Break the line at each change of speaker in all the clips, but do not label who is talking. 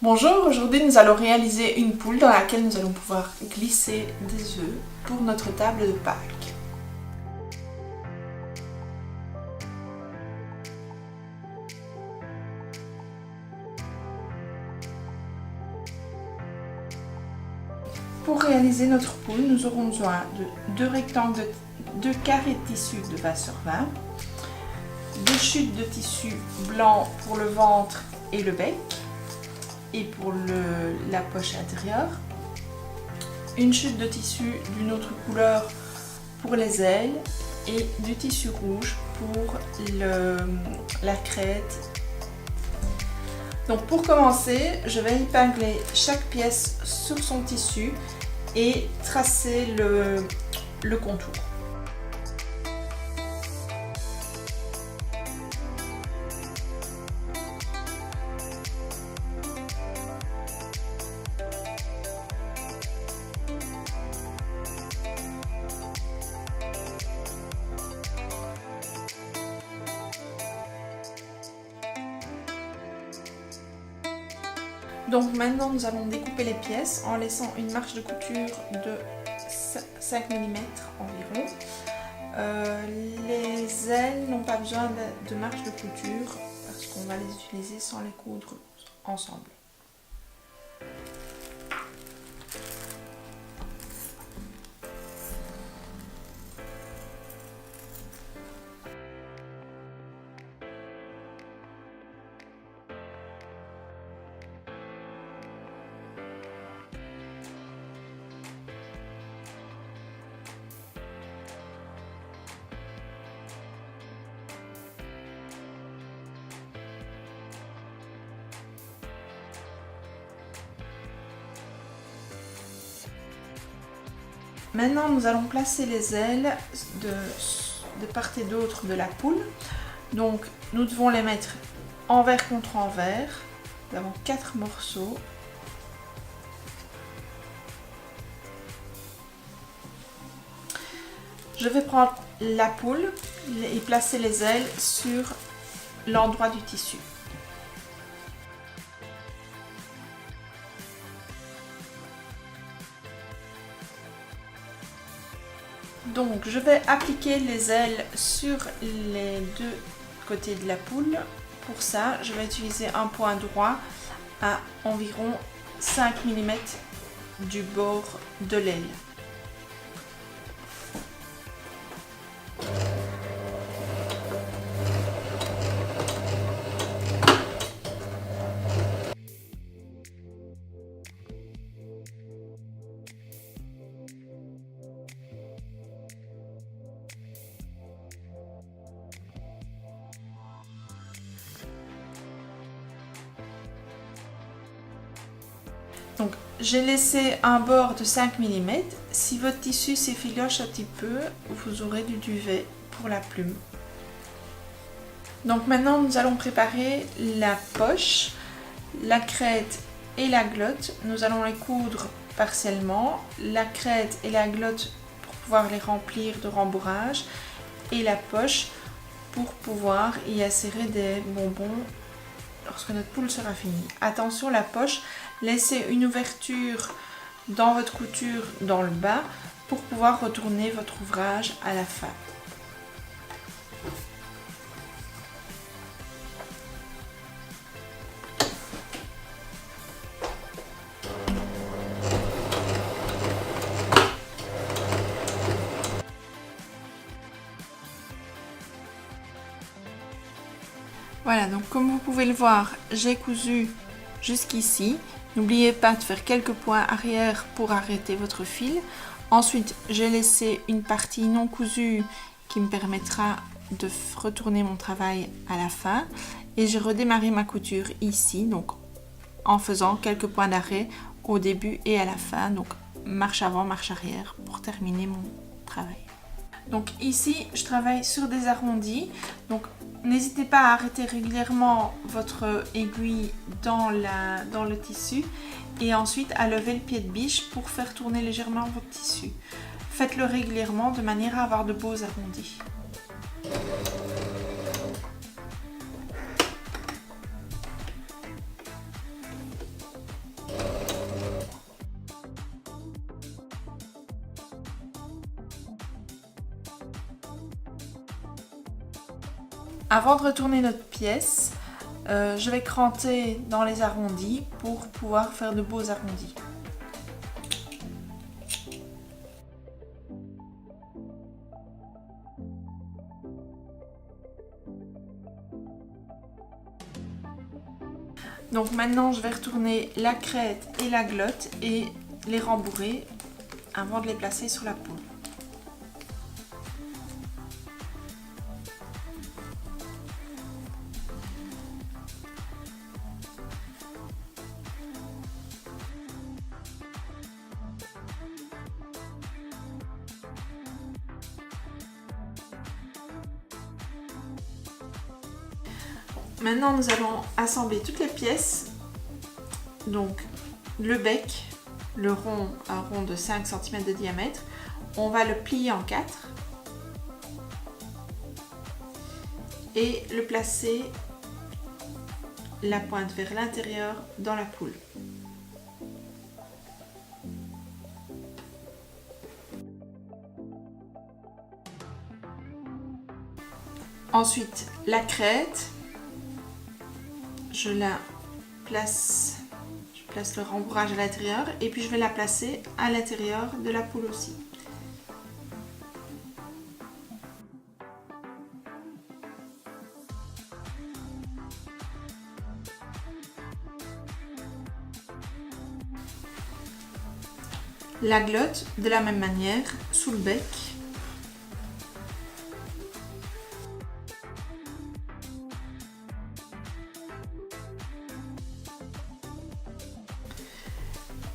Bonjour, aujourd'hui nous allons réaliser une poule dans laquelle nous allons pouvoir glisser des œufs pour notre table de Pâques. Pour réaliser notre poule, nous aurons besoin de 2 rectangles, 2 carrés de tissu de 20 sur 20, 2 chutes de tissu blanc pour le ventre et le bec, et pour la poche intérieure, une chute de tissu d'une autre couleur pour les ailes et du tissu rouge pour la crête. Donc pour commencer, je vais épingler chaque pièce sur son tissu et tracer le contour. Donc maintenant nous allons découper les pièces en laissant une marge de couture de 5 mm environ. Les ailes n'ont pas besoin de marge de couture parce qu'on va les utiliser sans les coudre ensemble. Maintenant, nous allons placer les ailes de part et d'autre de la poule. Donc, nous devons les mettre envers contre envers. Nous avons 4 morceaux. Je vais prendre la poule et placer les ailes sur l'endroit du tissu. Donc je vais appliquer les ailes sur les deux côtés de la poule. Pour ça, je vais utiliser un point droit à environ 5 mm du bord de l'aile. Donc j'ai laissé un bord de 5 mm. Si votre tissu s'effiloche un petit peu, vous aurez du duvet pour la plume. Donc maintenant nous allons préparer la poche, la crête et la glotte. Nous allons les coudre partiellement. La crête et la glotte pour pouvoir les remplir de rembourrage et la poche pour pouvoir y insérer des bonbons lorsque notre poule sera finie. Attention, la poche, laissez une ouverture dans votre couture dans le bas pour pouvoir retourner votre ouvrage à la fin. Voilà, donc comme vous pouvez le voir, j'ai cousu jusqu'ici. N'oubliez pas de faire quelques points arrière pour arrêter votre fil. Ensuite, j'ai laissé une partie non cousue qui me permettra de retourner mon travail à la fin. Et j'ai redémarré ma couture ici, donc en faisant quelques points d'arrêt au début et à la fin. Donc marche avant, marche arrière pour terminer mon travail. Donc ici, je travaille sur des arrondis. Donc n'hésitez pas à arrêter régulièrement votre aiguille dans le tissu et ensuite à lever le pied de biche pour faire tourner légèrement votre tissu. Faites-le régulièrement de manière à avoir de beaux arrondis. Avant de retourner notre pièce, je vais cranter dans les arrondis pour pouvoir faire de beaux arrondis. Donc maintenant je vais retourner la crête et la glotte et les rembourrer avant de les placer sur la poule. Maintenant nous allons assembler toutes les pièces. Donc le bec, le rond, un rond de 5 cm de diamètre, on va le plier en 4 et le placer la pointe vers l'intérieur dans la poule. Ensuite la crête, je place le rembourrage à l'intérieur et puis je vais la placer à l'intérieur de la poule aussi. La glotte, de la même manière, sous le bec.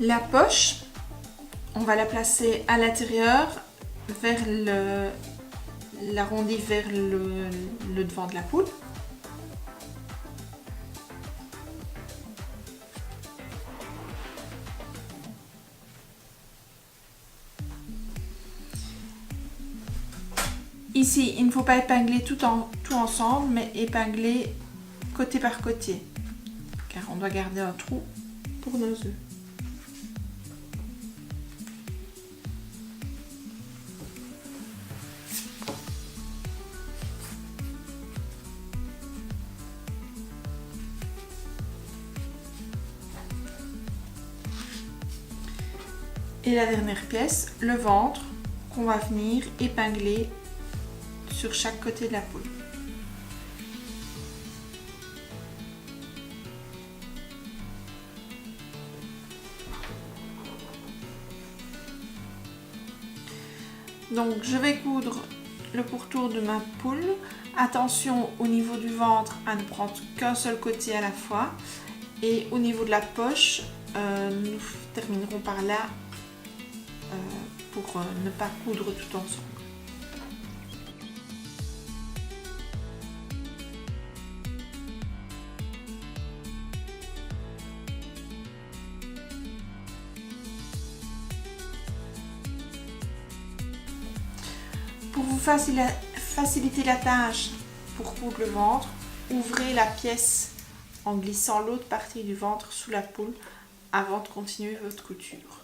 La poche, on va la placer à l'intérieur, vers l'arrondi vers le devant de la poule. Ici, il ne faut pas épingler tout ensemble, mais épingler côté par côté, car on doit garder un trou pour nos œufs. Et la dernière pièce, le ventre, qu'on va venir épingler sur chaque côté de la poule. Donc je vais coudre le pourtour de ma poule. Attention au niveau du ventre à ne prendre qu'un seul côté à la fois. Et au niveau de la poche, nous terminerons par là pour ne pas coudre tout ensemble. Pour vous faciliter la tâche pour coudre le ventre, ouvrez la pièce en glissant l'autre partie du ventre sous la poule avant de continuer votre couture.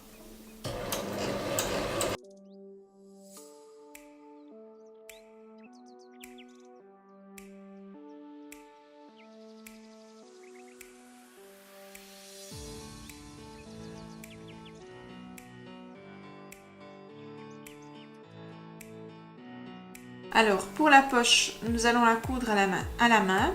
Alors pour la poche, nous allons la coudre à la main,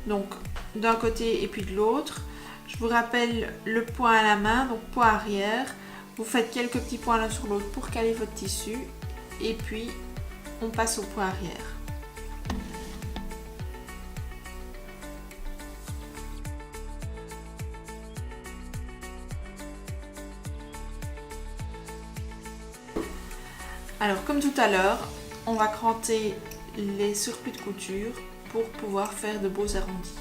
donc d'un côté et puis de l'autre. Je vous rappelle le point à la main, donc point arrière. Vous faites quelques petits points l'un sur l'autre pour caler votre tissu et puis on passe au point arrière. Alors comme tout à l'heure, on va cranter les surplus de couture pour pouvoir faire de beaux arrondis.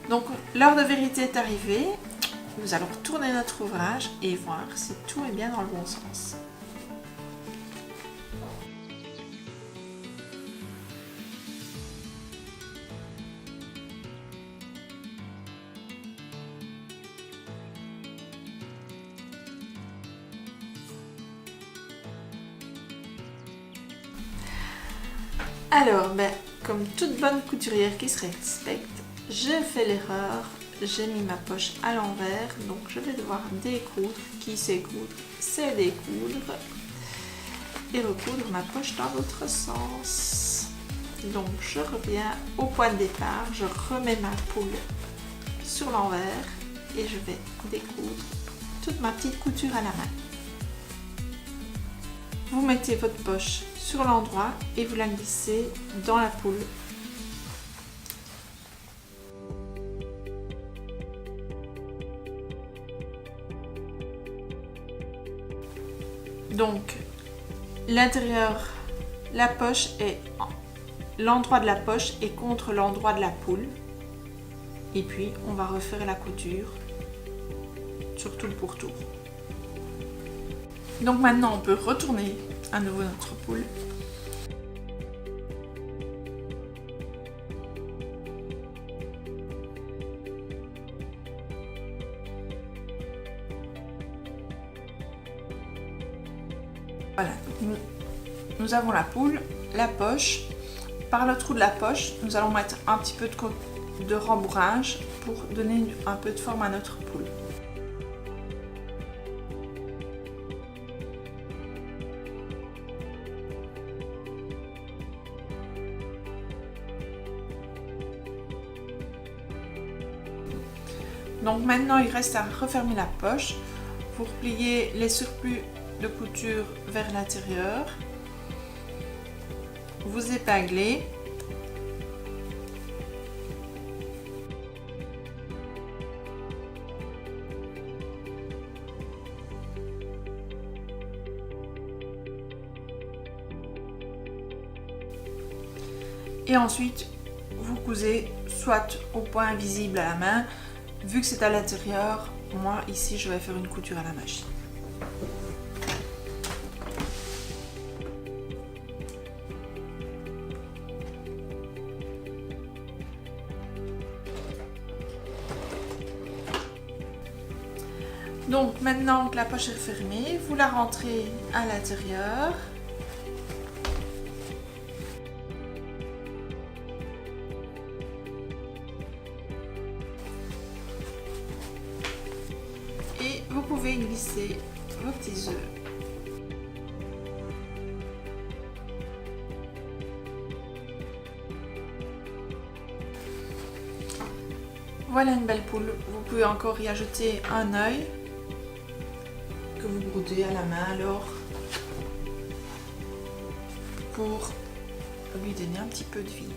Donc l'heure de vérité est arrivée, nous allons retourner notre ouvrage et voir si tout est bien dans le bon sens. Alors, comme toute bonne couturière qui se respecte, j'ai fait l'erreur, j'ai mis ma poche à l'envers, donc je vais devoir découdre. Qui sait coudre, c'est découdre et recoudre ma poche dans l'autre sens. Donc je reviens au point de départ, je remets ma poule sur l'envers et je vais découdre toute ma petite couture à la main. Vous mettez votre poche sur l'endroit et vous la glissez dans la poule. Donc l'intérieur, la poche est l'endroit de la poche est contre l'endroit de la poule. Et puis on va refaire la couture sur tout le pourtour. Donc maintenant on peut retourner à nouveau notre poule. Voilà, nous avons la poule, la poche. Par le trou de la poche, nous allons mettre un petit peu de rembourrage pour donner un peu de forme à notre poule. Donc maintenant il reste à refermer la poche. Vous repliez les surplus de couture vers l'intérieur. Vous épinglez. Et ensuite, vous cousez soit au point visible à la main. Vu que c'est à l'intérieur, moi ici je vais faire une couture à la machine. Donc maintenant que la poche est fermée, vous la rentrez à l'intérieur. Et vous pouvez glisser vos petits œufs. Voilà une belle poule. Vous pouvez encore y ajouter un œil que vous brodez à la main alors pour lui donner un petit peu de vie.